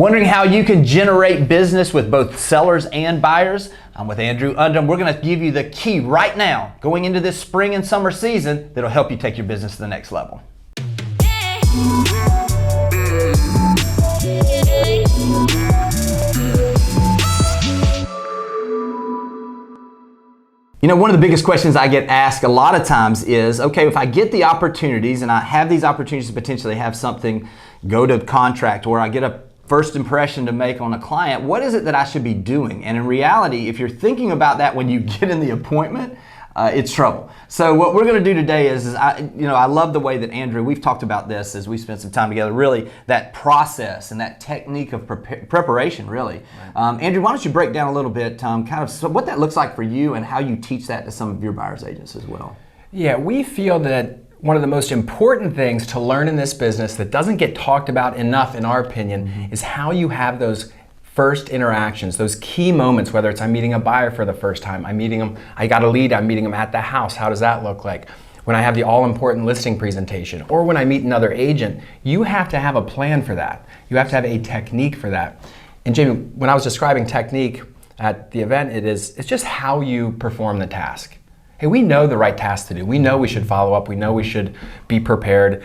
Wondering how you can generate business with both sellers and buyers? I'm with Andrew Undem. We're going to give you the key right now going into this spring and summer season that'll help you take your business to the next level. You know, one of the biggest questions I get asked a lot of times is, okay, if I get the opportunities and I have these opportunities to potentially have something go to contract or I get a first impression to make on a client, what is it that I should be doing? And in reality, if you're thinking about that when you get in the appointment, it's trouble. So what we're going to do today is I love the way that Andrew, we've talked about this as we spent some time together, really that process and that technique of preparation, really. Right. Andrew, why don't you break down a little bit kind of what that looks like for you and how you teach that to some of your buyer's agents as well. Yeah, we feel that one of the most important things to learn in this business that doesn't get talked about enough, in our opinion, is how you have those first interactions, those key moments, whether it's I'm meeting a buyer for the first time, I'm meeting them, I got a lead, I'm meeting them at the house, how does that look like? When I have the all-important listing presentation, or when I meet another agent, you have to have a plan for that. You have to have a technique for that. And Jamie, when I was describing technique at the event, it's just how you perform the task. Hey, we know the right task to do. We know we should follow up. We know we should be prepared.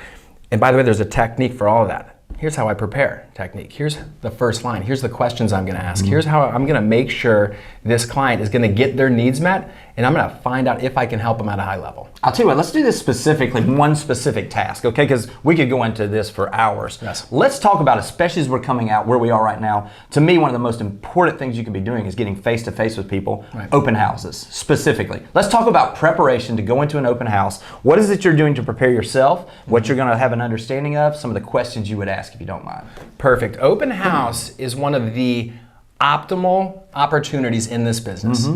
And by the way, there's a technique for all of that. Here's how I prepare technique. Here's the first line. Here's the questions I'm going to ask. Here's how I'm going to make sure this client is going to get their needs met, and I'm going to find out if I can help them at a high level. I'll tell you what, let's do this specifically, one specific task, okay? Because we could go into this for hours. Yes. Let's talk about, especially as we're coming out where we are right now, to me, one of the most important things you could be doing is getting face-to-face with people, right. Open houses, specifically. Let's talk about preparation to go into an open house. What is it you're doing to prepare yourself, what you're going to have an understanding of, some of the questions you would ask if you don't mind. Perfect. Open house is one of the optimal opportunities in this business.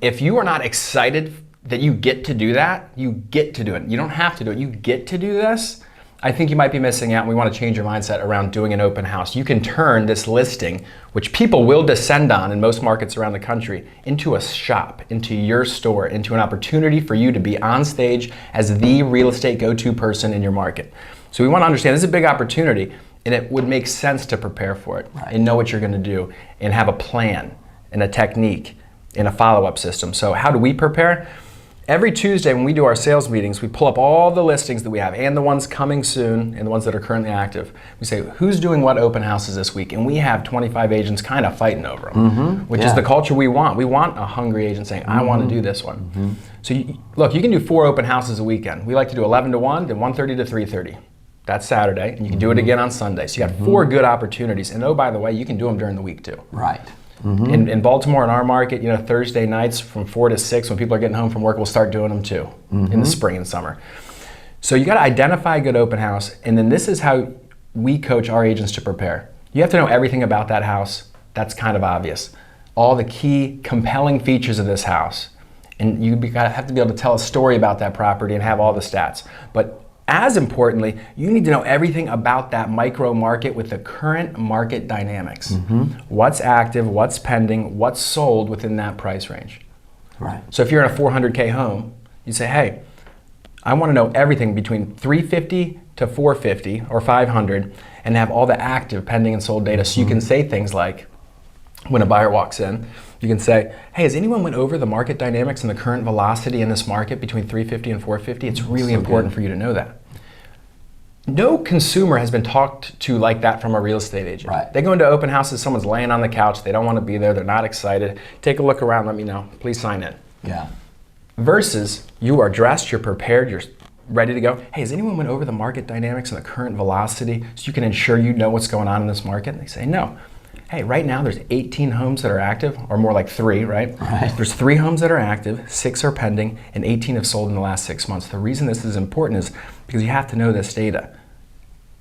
If you are not excited that you get to do that, you get to do it. You don't have to do it. You get to do this. I think you might be missing out, and we want to change your mindset around doing an open house. You can turn this listing, which people will descend on in most markets around the country, into a shop, into your store, into an opportunity for you to be on stage as the real estate go-to person in your market. So we want to understand this is a big opportunity, and it would make sense to prepare for it, right, and know what you're going to do and have a plan and a technique and a follow-up system. So how do we prepare? Every Tuesday when we do our sales meetings, we pull up all the listings that we have and the ones coming soon and the ones that are currently active. We say, who's doing what open houses this week? And we have 25 agents kind of fighting over them, which is the culture we want. We want a hungry agent saying, I want to do this one. So look, you can do 4 open houses a weekend. We like to do 11 to 1, then 1:30 to 3:30. That's Saturday, and you can do it again on Sunday. So you got 4 good opportunities. And oh, by the way, you can do them during the week too. Right. In Baltimore, in our market, Thursday nights from 4 to 6, when people are getting home from work, we'll start doing them too in the spring and summer. So you got to identify a good open house, and then this is how we coach our agents to prepare. You have to know everything about that house. That's kind of obvious. All the key compelling features of this house, and you have to be able to tell a story about that property and have all the stats. But as importantly, you need to know everything about that micro market with the current market dynamics. What's active, what's pending, what's sold within that price range. Right. So if you're in a 400K home, you say, hey, I want to know everything between 350 to 450 or 500 and have all the active pending and sold data. So you can say things like, when a buyer walks in, you can say, hey, has anyone went over the market dynamics and the current velocity in this market between 350 and 450? It's really important for you to know that. No consumer has been talked to like that from a real estate agent. Right. They go into open houses, someone's laying on the couch, they don't want to be there, they're not excited. Take a look around, let me know, please sign in. Yeah. Versus you are dressed, you're prepared, you're ready to go. Hey, has anyone went over the market dynamics and the current velocity so you can ensure you know what's going on in this market? And they say no. Hey, right now there's 18 homes that are active, or more like 3, right? There's 3 homes that are active, 6 are pending, and 18 have sold in the last 6 months. The reason this is important is because you have to know this data.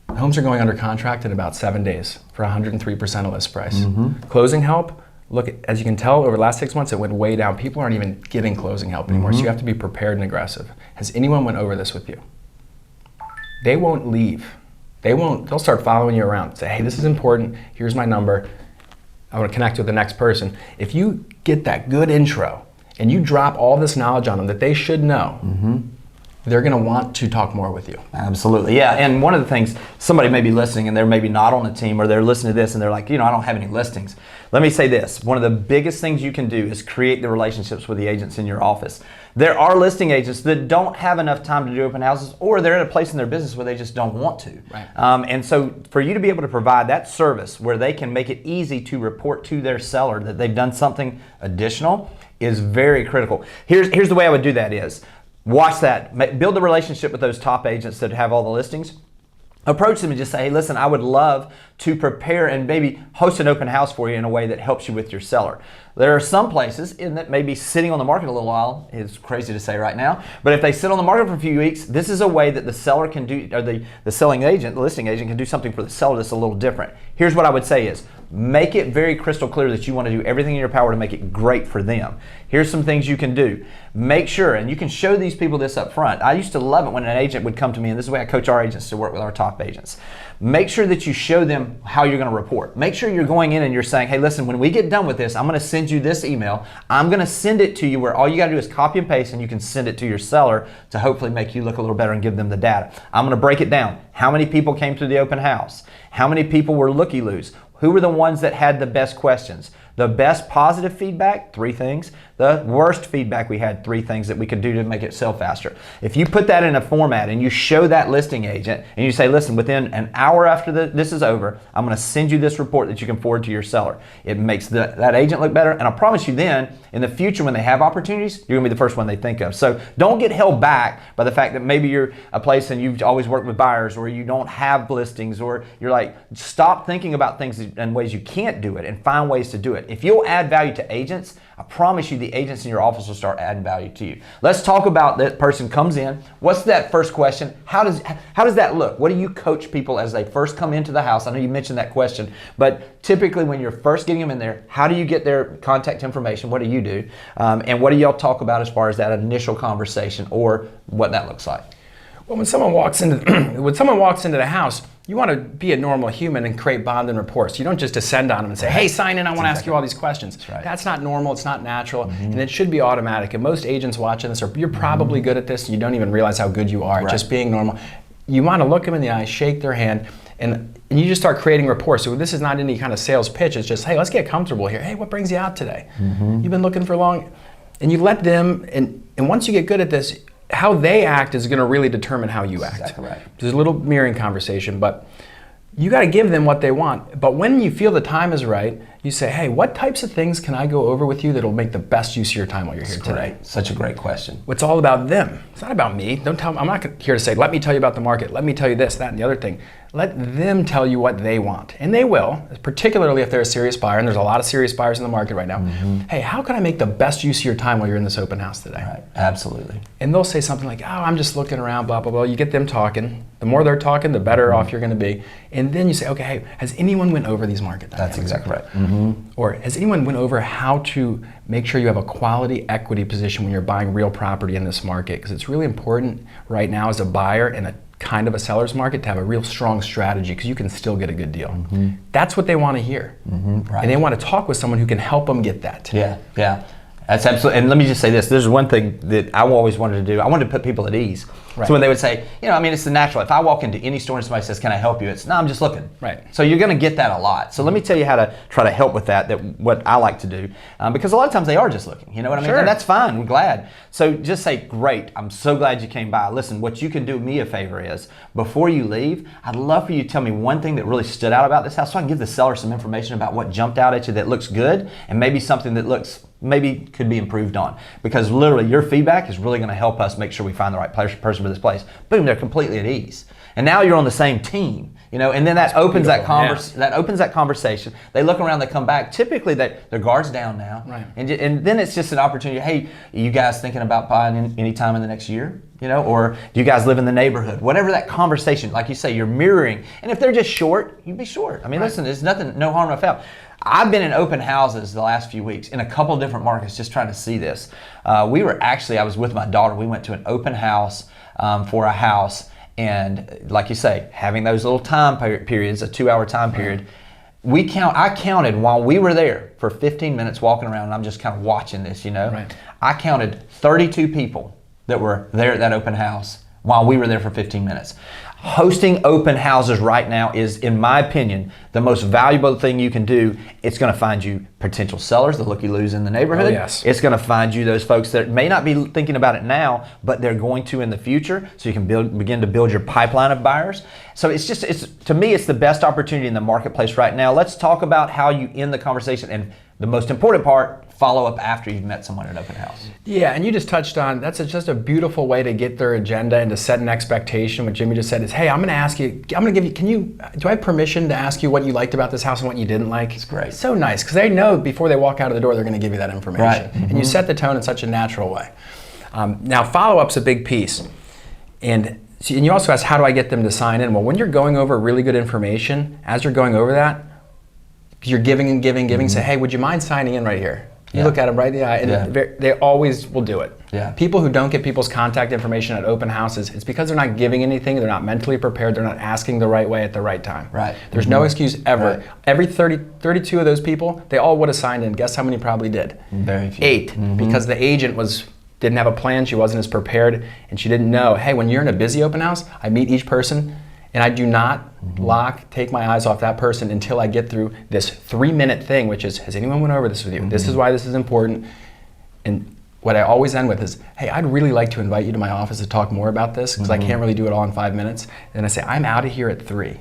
Homes are going under contract in about 7 days for 103% of list price. Closing help, look, as you can tell, over the last 6 months, it went way down. People aren't even getting closing help anymore, so you have to be prepared and aggressive. Has anyone went over this with you? They won't leave. They'll start following you around. Say, hey, this is important, here's my number, I want to connect with the next person. If you get that good intro and you drop all this knowledge on them that they should know, they're going to want to talk more with you. Absolutely, yeah. And one of the things, somebody may be listening and they're maybe not on a team, or they're listening to this and they're like, I don't have any listings. Let me say this. One of the biggest things you can do is create the relationships with the agents in your office. There are listing agents that don't have enough time to do open houses, or they're at a place in their business where they just don't want to. Right. And so for you to be able to provide that service where they can make it easy to report to their seller that they've done something additional is very critical. Here's the way I would do that is, watch that. Build a relationship with those top agents that have all the listings. Approach them and just say, hey, listen, I would love to prepare and maybe host an open house for you in a way that helps you with your seller. There are some places in that maybe sitting on the market a little while is crazy to say right now, but if they sit on the market for a few weeks, this is a way that the seller can do, or the selling agent, the listing agent can do something for the seller that's a little different. Here's what I would say is, make it very crystal clear that you want to do everything in your power to make it great for them. Here's some things you can do. Make sure, and you can show these people this up front. I used to love it when an agent would come to me, and this is the way I coach our agents to work with our top agents. Make sure that you show them how you're going to report. Make sure you're going in and you're saying, hey, listen, when we get done with this, I'm going to send you this email. I'm going to send it to you where all you got to do is copy and paste, and you can send it to your seller to hopefully make you look a little better and give them the data. I'm going to break it down. How many people came to the open house? How many people were looky-loos? Who were the ones that had the best questions? The best positive feedback, 3 things. The worst feedback, we had 3 things that we could do to make it sell faster. If you put that in a format and you show that listing agent and you say, listen, within an hour after this is over, I'm going to send you this report that you can forward to your seller. It makes that agent look better. And I promise you then, in the future when they have opportunities, you're going to be the first one they think of. So don't get held back by the fact that maybe you're a place and you've always worked with buyers, or you don't have listings, or you're like, stop thinking about things and ways you can't do it and find ways to do it. If you'll add value to agents, I promise you the agents in your office will start adding value to you. Let's talk about that person comes in. What's that first question? How does that look? What do you coach people as they first come into the house? I know you mentioned that question, but typically when you're first getting them in there, how do you get their contact information? What do you do? And what do y'all talk about as far as that initial conversation or what that looks like? Well, when someone walks into the house, you want to be a normal human and create bond and rapport. So you don't just descend on them and say, hey, sign in, I want to ask you all these questions. That's right. That's not normal, it's not natural, and it should be automatic. And most agents watching this, you're probably good at this, and you don't even realize how good you are at just being normal. You want to look them in the eye, shake their hand, and you just start creating rapport. So this is not any kind of sales pitch, it's just, hey, let's get comfortable here. Hey, what brings you out today? You've been looking for long, and you let them, and once you get good at this, how they act is going to really determine how you act. Exactly right. There's a little mirroring conversation, but you got to give them what they want. But when you feel the time is right, you say, hey, what types of things can I go over with you that'll make the best use of your time while you're here today? Such a great question. It's all about them. It's not about me. Don't tell. I'm not here to say, let me tell you about the market. Let me tell you this, that, and the other thing. Let them tell you what they want. And they will, particularly if they're a serious buyer, and there's a lot of serious buyers in the market right now. Hey, how can I make the best use of your time while you're in this open house today? Right. Absolutely. And they'll say something like, oh, I'm just looking around, blah, blah, blah. You get them talking. The more they're talking, the better off you're going to be. And then you say, okay, hey, has anyone went over these market dynamics? That's exactly right. Or has anyone went over how to make sure you have a quality equity position when you're buying real property in this market? Because it's really important right now as a buyer in a kind of a seller's market to have a real strong strategy, because you can still get a good deal. That's what they want to hear. Right. And they want to talk with someone who can help them get that. Yeah. That's absolutely, and let me just say this, there's one thing that I always wanted to do. I wanted to put people at ease. Right. So when they would say, it's the natural, if I walk into any store and somebody says, can I help you? It's, no, I'm just looking. Right. So you're going to get that a lot. So let me tell you how to try to help with that what I like to do. Because a lot of times they are just looking, you know what I mean? Sure. And that's fine, we're glad. So just say, great, I'm so glad you came by. Listen, what you can do me a favor is, before you leave, I'd love for you to tell me one thing that really stood out about this house so I can give the seller some information about what jumped out at you that looks good, and maybe something that maybe could be improved on, because literally your feedback is really going to help us make sure we find the right person for this place. Boom, they're completely at ease, and now you're on the same team, and then that opens that conversation. They look around, they come back. Typically their guard's down now, right. And then it's just an opportunity. Hey, are you guys thinking about buying any time in the next year? Or do you guys live in the neighborhood? Whatever that conversation, like you say, you're mirroring. And if they're just short, you be short. I mean, listen, there's nothing, no harm, no foul. I've been in open houses the last few weeks in a couple of different markets just trying to see this. I was with my daughter. We went to an open house for a house, and like you say, having those little time periods, a 2-hour time period, I counted while we were there for 15 minutes walking around, and I'm just kind of watching this, Right. I counted 32 people that were there at that open house while we were there for 15 minutes. Hosting open houses right now is, in my opinion, the most valuable thing you can do. It's going to find you potential sellers, the looky-loos in the neighborhood. Oh, yes. It's going to find you those folks that may not be thinking about it now, but they're going to in the future, so you can begin to build your pipeline of buyers. So to me, it's the best opportunity in the marketplace right now. Let's talk about how you end the conversation, and the most important part, follow up after you've met someone at an open house. Yeah, and you just touched on, that's just a beautiful way to get their agenda and to set an expectation. What Jimmy just said is, hey, I'm gonna ask you, do I have permission to ask you what you liked about this house and what you didn't like? It's great. So nice, because they know before they walk out of the door, they're gonna give you that information. Right. Mm-hmm. And you set the tone in such a natural way. Now, follow-up's a big piece. And you also asked, how do I get them to sign in? Well, when you're going over really good information, as you're going over that, you're giving and giving, Mm-hmm. say, hey, would you mind signing in right here? You Yeah. look at them right in the eye, and they always will do it. Yeah. People who don't get people's contact information at open houses, it's because they're not giving anything, they're not mentally prepared, they're not asking the right way at the right time. Right. There's no excuse ever. Right. Every 32 of those people, they all would have signed in. Guess how many probably did? Very few. 8, because the agent didn't have a plan, she wasn't as prepared, and she didn't know, hey, when you're in a busy open house, I meet each person, and I do not take my eyes off that person until I get through this 3-minute thing, which is, has anyone went over this with you? This is why this is important. And what I always end with is, hey, I'd really like to invite you to my office to talk more about this, because I can't really do it all in 5 minutes. And I say, I'm out of here at 3.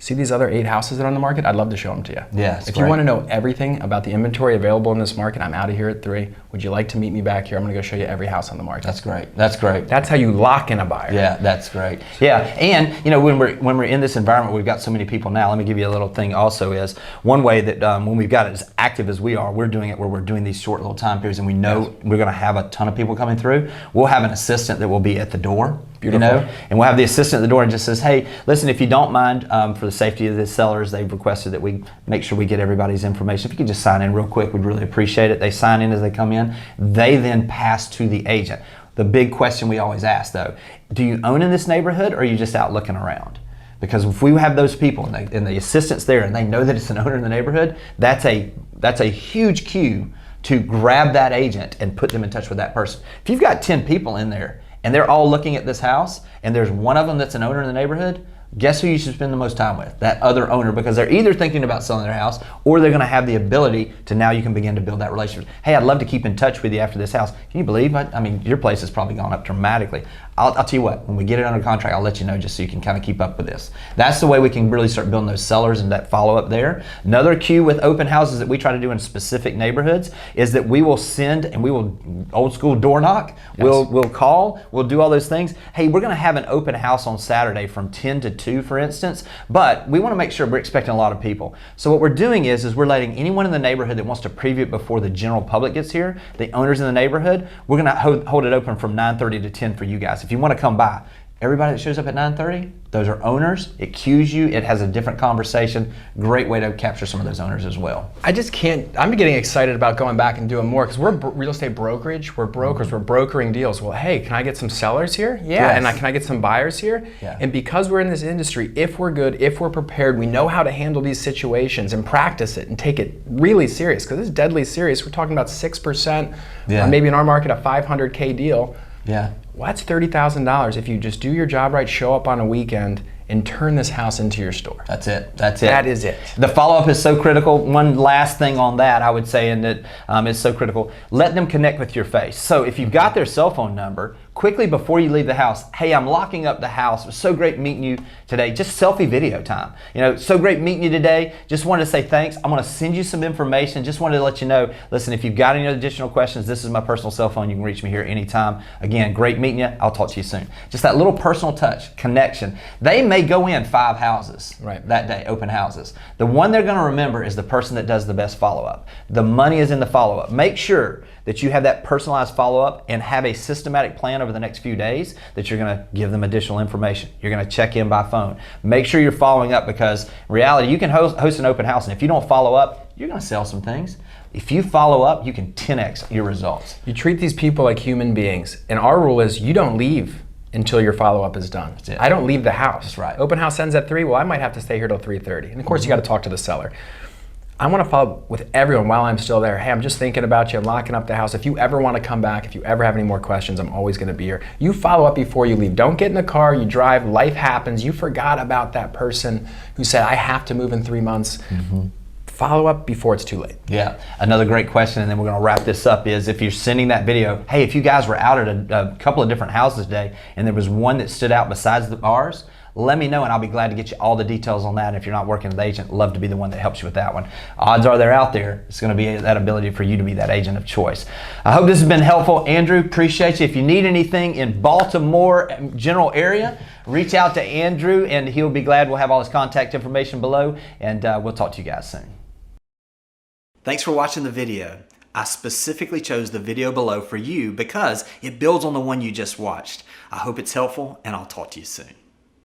See these other 8 houses that are on the market? I'd love to show them to you. Yeah, if you want to know everything about the inventory available in this market, I'm out of here at 3. Would you like to meet me back here? I'm going to go show you every house on the market. That's great. That's great. That's how you lock in a buyer. Yeah, that's great. Yeah, and when we're in this environment, we've got so many people now. Let me give you a little thing. Also, is one way that when we've got it as active as we are, we're doing it where we're doing these short little time periods, and we know we're going to have a ton of people coming through. We'll have an assistant that will be at the door. Beautiful. And we'll have the assistant at the door and just says, hey, listen, if you don't mind, for the safety of the sellers, they've requested that we make sure we get everybody's information. If you could just sign in real quick, we'd really appreciate it. They sign in as they come in. They then pass to the agent. The big question we always ask, though, do you own in this neighborhood, or are you just out looking around? Because if we have those people and the assistant's there and they know that it's an owner in the neighborhood, that's a huge cue to grab that agent and put them in touch with that person. If you've got 10 people in there and they're all looking at this house and there's one of them that's an owner in the neighborhood, guess who you should spend the most time with? That other owner, because they're either thinking about selling their house or they're going to have the ability to, now you can begin to build that relationship. Hey, I'd love to keep in touch with you after this house. Can you believe? I mean, your place has probably gone up dramatically. I'll tell you what, when we get it under contract, I'll let you know just so you can kind of keep up with this. That's the way we can really start building those sellers and that follow-up there. Another cue with open houses that we try to do in specific neighborhoods is that we will send, and we will old school door knock. Yes. We'll call, we'll do all those things. Hey, we're going to have an open house on Saturday from 10 to 2, for instance, but we want to make sure we're expecting a lot of people. So what we're doing is we're letting anyone in the neighborhood that wants to preview it before the general public gets here, the owners in the neighborhood, we're going to hold it open from 9:30 to 10 for you guys. If you want to come by, everybody that shows up at 9:30, those are owners. It cues you. It has a different conversation. Great way to capture some of those owners as well. I just can't, I'm getting excited about going back and doing more, because we're real estate brokerage, we're brokers, we're brokering deals. Well, hey, can I get some sellers here? Yeah, Yes. and can I get some buyers here? Yeah. And because we're in this industry, if we're good, if we're prepared, we know how to handle these situations and practice it and take it really serious, because it's deadly serious. We're talking about 6%, Yeah. or maybe in our market, a $500K deal. Yeah. Well, that's $30,000 if you just do your job right, show up on a weekend, and turn this house into your store. That's it. That's it. That is it. The follow-up is so critical. One last thing on that, I would say, and that is so critical. Let them connect with your face. So if you've got their cell phone number, quickly before you leave the house, hey, I'm locking up the house. It was so great meeting you today. Just selfie video time. So great meeting you today. Just wanted to say thanks. I'm going to send you some information. Just wanted to let you know, listen, if you've got any additional questions, this is my personal cell phone. You can reach me here anytime. Again, great meeting you. I'll talk to you soon. Just that little personal touch, connection. They may go in 5 houses that day, open houses. The one they're going to remember is the person that does the best follow-up. The money is in the follow-up. Make sure that you have that personalized follow-up and have a systematic plan over the next few days that you're going to give them additional information. You're going to check in by phone. Make sure you're following up, because in reality, you can host an open house, and if you don't follow up, you're going to sell some things. If you follow up, you can 10x your results. You treat these people like human beings, and our rule is you don't leave until your follow-up is done. That's it. I don't leave the house. That's right. Open house ends at 3, well, I might have to stay here till 3:30. And of course, you got to talk to the seller. I want to follow up with everyone while I'm still there. Hey, I'm just thinking about you. I'm locking up the house. If you ever want to come back, if you ever have any more questions, I'm always going to be here. You follow up before you leave. Don't get in the car. You drive. Life happens. You forgot about that person who said, I have to move in 3 months. Follow up before it's too late. Yeah, another great question, and then we're going to wrap this up, is if you're sending that video, hey, if you guys were out at a couple of different houses today and there was one that stood out besides ours, let me know and I'll be glad to get you all the details on that. And if you're not working with an agent, love to be the one that helps you with that one. Odds are they're out there. It's going to be that ability for you to be that agent of choice. I hope this has been helpful. Andrew, appreciate you. If you need anything in Baltimore general area, reach out to Andrew and he'll be glad. We'll have all his contact information below, and we'll talk to you guys soon. Thanks for watching the video. I specifically chose the video below for you because it builds on the one you just watched. I hope it's helpful, and I'll talk to you soon.